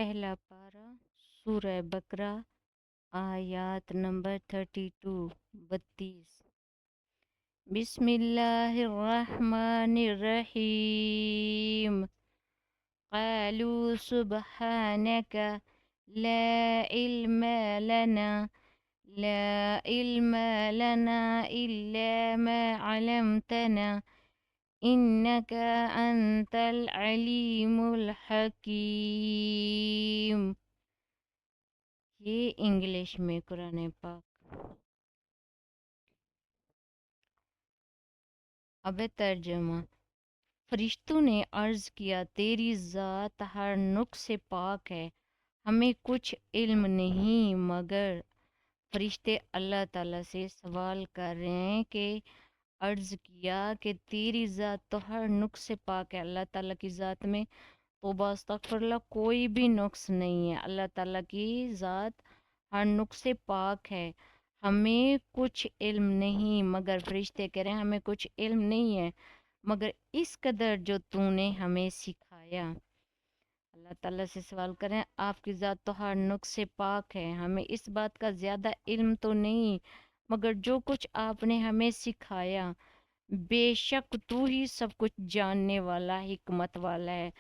پہلا پارہ سورہ بقرہ آیات نمبر 32 بسم اللہ الرحمن الرحیم قالوا سبحانك لا علم لنا لا علم لنا إلا ما علمتنا إنك أنت العليم الحكيم۔ یہ انگلش میں قرآن پاک۔ اب ترجمہ۔ فرشتوں نے عرض کیا تیری ذات ہر نقص سے پاک ہے، ہمیں کچھ علم نہیں۔ مگر فرشتے اللہ تعالیٰ سے سوال کر رہے ہیں کہ عرض کیا کہ تیری ذات تو ہر نقص سے پاک ہے۔ اللہ تعالیٰ کی ذات میں توبہ استغفر اللہ کوئی بھی نقص نہیں ہے۔ اللہ تعالیٰ کی ذات ہر نقص سے پاک ہے، ہمیں کچھ علم نہیں۔ مگر فرشتے کہہ رہے ہیں ہمیں کچھ علم نہیں ہے مگر اس قدر جو تو نے ہمیں سکھایا۔ اللہ تعالیٰ سے سوال کریں آپ کی ذات تو ہر نقص سے پاک ہے، ہمیں اس بات کا زیادہ علم تو نہیں مگر جو کچھ آپ نے ہمیں سکھایا، بے شک تو ہی سب کچھ جاننے والا حکمت والا ہے۔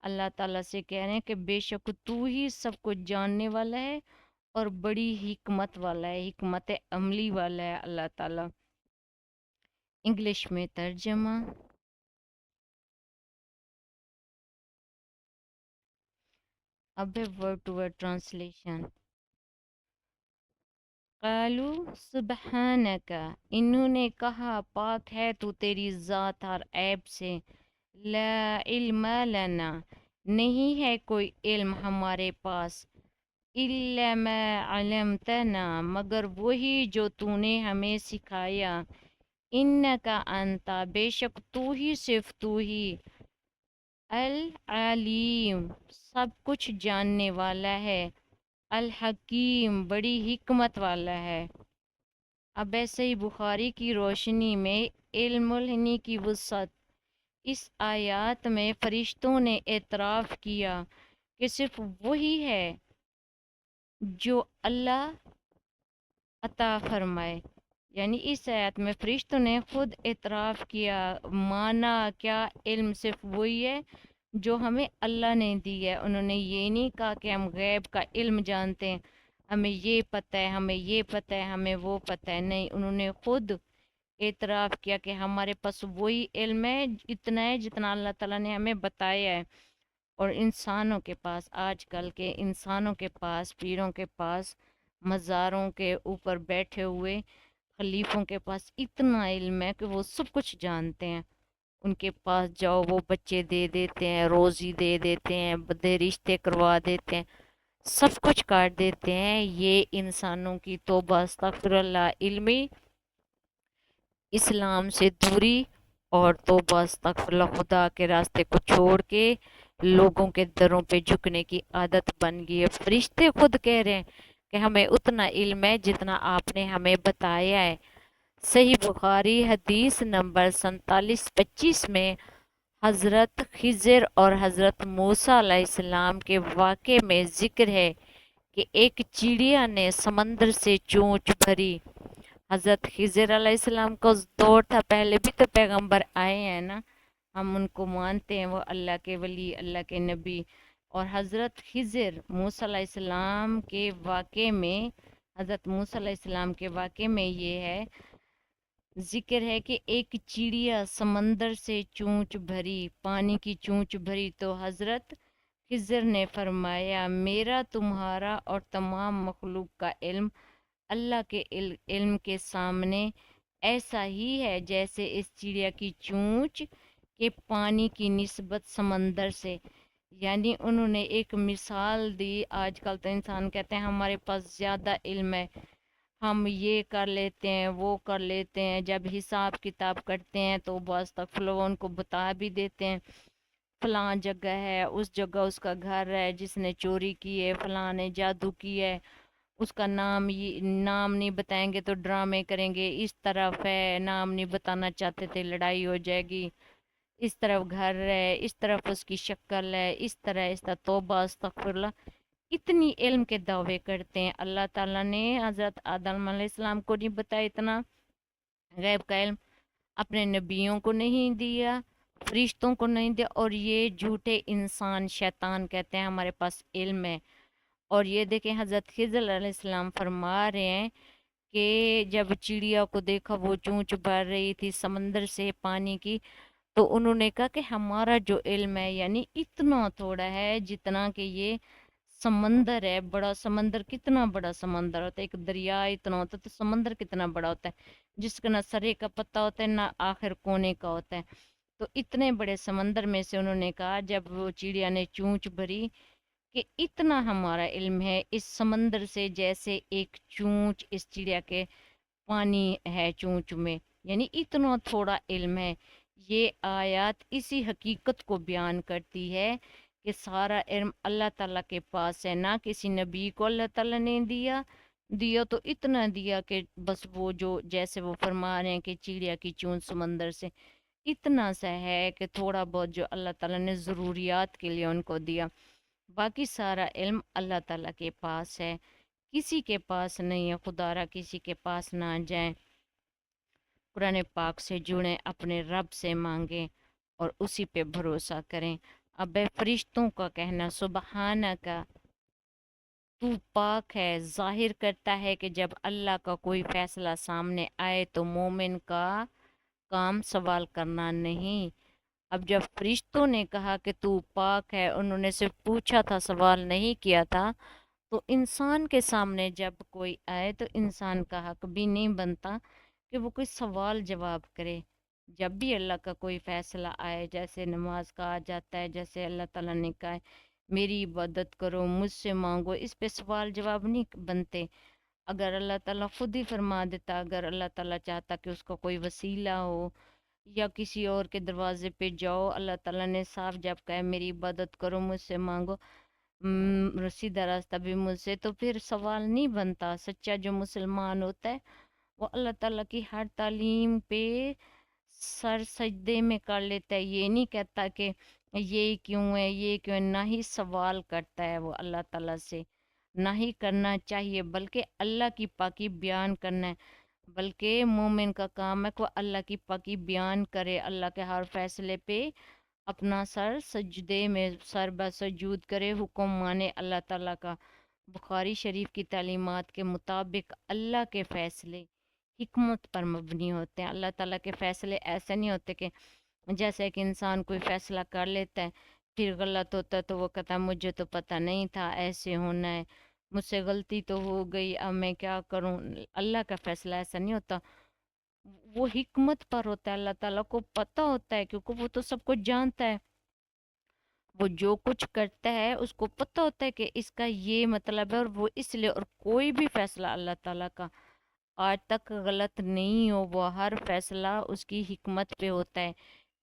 اللہ تعالیٰ سے کہہ رہے ہیں کہ بے شک تو ہی سب کچھ جاننے والا ہے اور بڑی حکمت والا ہے، حکمت عملی والا ہے اللہ تعالیٰ۔ انگلش میں ترجمہ۔ اب ورڈ ٹو ورڈ ٹرانسلیشن۔ قالو سبحانک، انہوں نے کہا پاک ہے تو تیری ذات ہر عیب سے، لا علم لنا، نہیں ہے کوئی علم ہمارے پاس، الا ما علمتنا، مگر وہی جو تو نے ہمیں سکھایا، انکا انتا، بے شک تو ہی صرف تو ہی، العلیم، سب کچھ جاننے والا ہے، الحکیم، بڑی حکمت والا ہے۔ اب ایسے ہی بخاری کی روشنی میں علم الہنی کی وسعت، اس آیات میں فرشتوں نے اعتراف کیا کہ صرف وہی ہے جو اللہ عطا فرمائے، یعنی اس آیت میں فرشتوں نے خود اعتراف کیا، مانا کیا علم صرف وہی ہے جو ہمیں اللہ نے دی ہے۔ انہوں نے یہ نہیں کہا کہ ہم غیب کا علم جانتے ہیں، ہمیں یہ پتہ ہے، ہمیں یہ پتہ ہے، ہمیں وہ پتہ ہے، نہیں، انہوں نے خود اعتراف کیا کہ ہمارے پاس وہی علم ہے، اتنا ہے جتنا اللہ تعالیٰ نے ہمیں بتایا ہے۔ اور انسانوں کے پاس، آج کل کے انسانوں کے پاس، پیروں کے پاس، مزاروں کے اوپر بیٹھے ہوئے خلیفوں کے پاس اتنا علم ہے کہ وہ سب کچھ جانتے ہیں۔ ان کے پاس جاؤ وہ بچے دے دیتے ہیں، روزی دے دیتے ہیں، بدے رشتے کروا دیتے ہیں، سب کچھ کاٹ دیتے ہیں۔ یہ انسانوں کی توبہ استغفر اللہ، علمی اسلام سے دوری اور توبہ استغفر اللہ، خدا کے راستے کو چھوڑ کے لوگوں کے دروں پہ جھکنے کی عادت بن گئی ہے۔ فرشتے خود کہہ رہے ہیں کہ ہمیں اتنا علم ہے جتنا آپ نے ہمیں بتایا ہے۔ صحیح بخاری حدیث نمبر 4725 میں حضرت خضر اور حضرت موسیٰ علیہ السلام کے واقعے میں ذکر ہے کہ ایک چڑیا نے سمندر سے چونچ بھری۔ حضرت خضر علیہ السلام کا دور تھا، پہلے بھی تو پیغمبر آئے ہیں نا، ہم ان کو مانتے ہیں، وہ اللہ کے ولی، اللہ کے نبی۔ اور حضرت خضر موسیٰ علیہ السلام کے واقعے میں، حضرت موسیٰ علیہ السلام کے واقعے میں یہ ہے ذکر ہے کہ ایک چڑیا سمندر سے چونچ بھری، پانی کی چونچ بھری، تو حضرت خضر نے فرمایا میرا تمہارا اور تمام مخلوق کا علم اللہ کے علم کے سامنے ایسا ہی ہے جیسے اس چڑیا کی چونچ کے پانی کی نسبت سمندر سے۔ یعنی انہوں نے ایک مثال دی۔ آج کل تو انسان کہتے ہیں ہمارے پاس زیادہ علم ہے، ہم یہ کر لیتے ہیں، وہ کر لیتے ہیں، جب حساب کتاب کرتے ہیں تو بس تک فلو ان کو بتا بھی دیتے ہیں فلاں جگہ ہے، اس جگہ اس کا گھر ہے، جس نے چوری کی ہے، فلاں نے جادو کی ہے، اس کا نام نام نہیں بتائیں گے تو ڈرامے کریں گے، اس طرف ہے، نام نہیں بتانا چاہتے تھے لڑائی ہو جائے گی، اس طرف گھر ہے، اس طرف اس کی شکل ہے، اس طرح توبہ استغفراللہ، اتنی علم کے دعوے کرتے ہیں۔ اللہ تعالیٰ نے حضرت آدم علیہ السلام کو نہیں بتایا اتنا غیب کا علم، اپنے نبیوں کو نہیں دیا، فرشتوں کو نہیں دیا، اور یہ جھوٹے انسان شیطان کہتے ہیں ہمارے پاس علم ہے۔ اور یہ دیکھیں حضرت خضر علیہ السلام فرما رہے ہیں کہ جب چڑیا کو دیکھا وہ چونچ بھر رہی تھی سمندر سے پانی کی، تو انہوں نے کہا کہ ہمارا جو علم ہے یعنی اتنا تھوڑا ہے جتنا کہ یہ سمندر ہے، بڑا سمندر، کتنا بڑا سمندر ہوتا ہے، ایک دریا اتنا ہوتا ہے تو سمندر کتنا بڑا ہوتا ہے جس کا نہ سرے کا پتہ ہوتا ہے نہ آخر کونے کا ہوتا ہے۔ تو اتنے بڑے سمندر میں سے انہوں نے کہا جب وہ چڑیا نے چونچ بھری کہ اتنا ہمارا علم ہے اس سمندر سے جیسے ایک چونچ اس چڑیا کے پانی ہے چونچ میں، یعنی اتنا تھوڑا علم ہے۔ یہ آیات اسی حقیقت کو بیان کرتی ہے کہ سارا علم اللہ تعالیٰ کے پاس ہے، نہ کسی نبی کو اللہ تعالیٰ نے دیا تو اتنا دیا کہ بس وہ جو جیسے وہ فرما رہے ہیں کہ چڑیا کی چونچ سمندر سے اتنا سا ہے کہ تھوڑا بہت جو اللہ تعالیٰ نے ضروریات کے لیے ان کو دیا، باقی سارا علم اللہ تعالیٰ کے پاس ہے، کسی کے پاس نہیں ہے۔ خدا را کسی کے پاس نہ جائیں، قرآن پاک سے جڑیں، اپنے رب سے مانگیں اور اسی پہ بھروسہ کریں۔ اب فرشتوں کا کہنا سبحانہ کا، تو پاک ہے، ظاہر کرتا ہے کہ جب اللہ کا کوئی فیصلہ سامنے آئے تو مومن کا کام سوال کرنا نہیں۔ اب جب فرشتوں نے کہا کہ تو پاک ہے، انہوں نے صرف پوچھا تھا، سوال نہیں کیا تھا، تو انسان کے سامنے جب کوئی آئے تو انسان کا حق بھی نہیں بنتا کہ وہ کوئی سوال جواب کرے۔ جب بھی اللہ کا کوئی فیصلہ آئے، جیسے نماز کا آ جاتا ہے، جیسے اللہ تعالیٰ نے کہا ہے میری عبادت کرو، مجھ سے مانگو، اس پہ سوال جواب نہیں بنتے۔ اگر اللہ تعالیٰ خود ہی فرما دیتا، اگر اللہ تعالیٰ چاہتا کہ اس کا کوئی وسیلہ ہو یا کسی اور کے دروازے پہ جاؤ، اللہ تعالیٰ نے صاف جب کہا ہے میری عبادت کرو، مجھ سے مانگو، سیدھا راستہ بھی مجھ سے، تو پھر سوال نہیں بنتا۔ سچا جو مسلمان ہوتا ہے وہ اللہ تعالیٰ کی ہر تعلیم پہ سر سجدے میں کر لیتا ہے، یہ نہیں کہتا کہ یہ کیوں ہے، یہ کیوں ہے، نہ ہی سوال کرتا ہے وہ اللہ تعالیٰ سے، نہ ہی کرنا چاہیے، بلکہ اللہ کی پاکی بیان کرنا ہے۔ بلکہ مومن کا کام ہے کہ وہ اللہ کی پاکی بیان کرے، اللہ کے ہر فیصلے پہ اپنا سر سجدے میں سر بسجود کرے، حکم مانے اللہ تعالیٰ کا۔ بخاری شریف کی تعلیمات کے مطابق اللہ کے فیصلے حکمت پر مبنی ہوتے ہیں۔ اللہ تعالیٰ کے فیصلے ایسے نہیں ہوتے کہ جیسے کہ انسان کوئی فیصلہ کر لیتا ہے پھر غلط ہوتا ہے تو وہ کہتا ہے مجھے تو پتہ نہیں تھا ایسے ہونا ہے، مجھ سے غلطی تو ہو گئی، اب میں کیا کروں۔ اللہ کا فیصلہ ایسا نہیں ہوتا، وہ حکمت پر ہوتا ہے، اللہ تعالیٰ کو پتہ ہوتا ہے کیونکہ وہ تو سب کچھ جانتا ہے، وہ جو کچھ کرتا ہے اس کو پتہ ہوتا ہے کہ اس کا یہ مطلب ہے، اور وہ اس لیے، اور کوئی بھی فیصلہ اللہ تعالیٰ کا آج تک غلط نہیں ہو، وہ ہر فیصلہ اس کی حکمت پہ ہوتا ہے،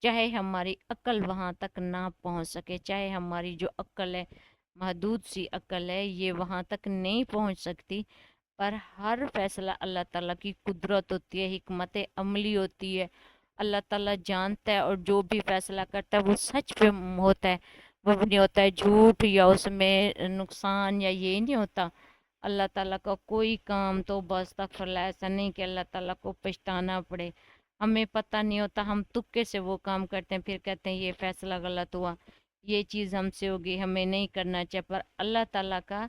چاہے ہماری عقل وہاں تک نہ پہنچ سکے، چاہے ہماری جو عقل ہے محدود سی عقل ہے یہ وہاں تک نہیں پہنچ سکتی، پر ہر فیصلہ اللہ تعالیٰ کی قدرت ہوتی ہے، حکمت عملی ہوتی ہے، اللہ تعالیٰ جانتا ہے، اور جو بھی فیصلہ کرتا ہے وہ سچ پہ ہوتا ہے، وہ نہیں ہوتا ہے جھوٹ یا اس میں نقصان یا یہ نہیں ہوتا۔ اللہ تعالیٰ کا کوئی کام تو بس تک ایسا نہیں کہ اللہ تعالیٰ کو پچھتانا پڑے، ہمیں پتہ نہیں ہوتا، ہم تکے سے وہ کام کرتے ہیں، پھر کہتے ہیں یہ فیصلہ غلط ہوا، یہ چیز ہم سے ہوگی، ہمیں نہیں کرنا چاہیے، پر اللہ تعالیٰ کا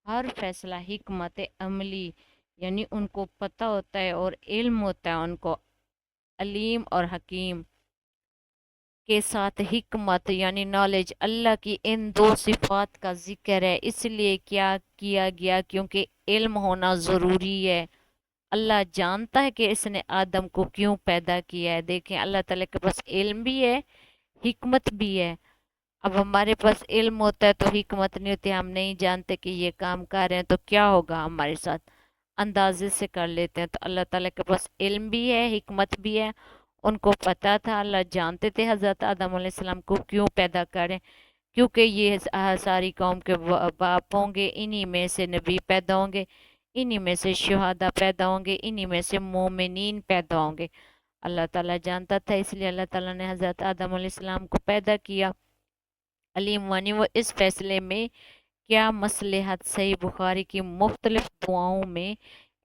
ہر فیصلہ حکمت عملی، یعنی ان کو پتہ ہوتا ہے اور علم ہوتا ہے، ان کو علیم اور حکیم کے ساتھ حکمت یعنی نالج، اللہ کی ان دو صفات کا ذکر ہے، اس لیے کیا کیا گیا کیونکہ علم ہونا ضروری ہے۔ اللہ جانتا ہے کہ اس نے آدم کو کیوں پیدا کیا ہے، دیکھیں اللہ تعالیٰ کے پاس علم بھی ہے، حکمت بھی ہے۔ اب ہمارے پاس علم ہوتا ہے تو حکمت نہیں ہوتی، ہم نہیں جانتے کہ یہ کام کر رہے ہیں تو کیا ہوگا ہمارے ساتھ، اندازے سے کر لیتے ہیں۔ تو اللہ تعالیٰ کے پاس علم بھی ہے، حکمت بھی ہے، ان کو پتہ تھا، اللہ جانتے تھے حضرت آدم علیہ السلام کو کیوں پیدا کریں، کیونکہ یہ ساری قوم کے باپ ہوں گے، انہی میں سے نبی پیدا ہوں گے، انہی میں سے شہداء پیدا ہوں گے، انہی میں سے مومنین پیدا ہوں گے۔ اللہ تعالیٰ جانتا تھا، اس لیے اللہ تعالیٰ نے حضرت آدم علیہ السلام کو پیدا کیا۔ علیم وانی وہ اس فیصلے میں کیا مصلحت، صحیح بخاری کی مختلف دعاؤں میں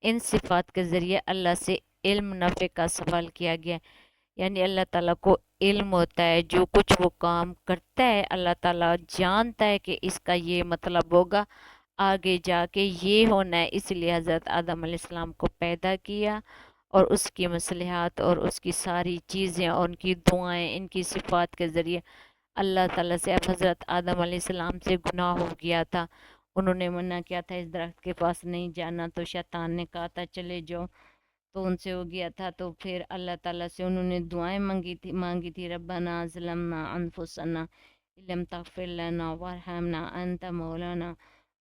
ان صفات کے ذریعے اللہ سے علم نفع کا سوال کیا گیا۔ یعنی اللہ تعالیٰ کو علم ہوتا ہے، جو کچھ وہ کام کرتا ہے اللہ تعالیٰ جانتا ہے کہ اس کا یہ مطلب ہوگا، آگے جا کے یہ ہونا ہے، اس لیے حضرت آدم علیہ السلام کو پیدا کیا، اور اس کی مصلحات اور اس کی ساری چیزیں اور ان کی دعائیں ان کی صفات کے ذریعے اللہ تعالیٰ سے، اب حضرت آدم علیہ السلام سے گناہ ہو گیا تھا، انہوں نے منع کیا تھا اس درخت کے پاس نہیں جانا، تو شیطان نے کہا تھا چلے جاؤ، تو ان سے ہو گیا تھا، تو پھر اللہ تعالیٰ سے انہوں نے دعائیں مانگی تھی ربنا ظلمنا انفسنا لم تغفر لنا وارحمنا انت مولانا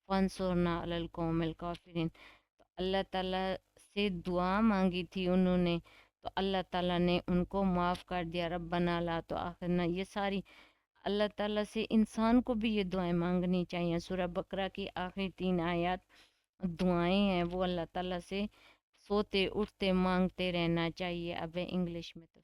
فانصرنا علی القوم الکافرین۔ تو اللہ تعالیٰ سے دعا مانگی تھی انہوں نے، تو اللہ تعالیٰ نے ان کو معاف کر دیا، ربنا لا تو آخرنا، یہ ساری اللہ تعالیٰ سے انسان کو بھی یہ دعائیں مانگنی چاہیے۔ سورہ بقرہ کی آخری 3 آیات دعائیں ہیں، وہ اللہ تعالیٰ سے سوتے اٹھتے مانگتے رہنا چاہیے۔ اب انگلش میں تو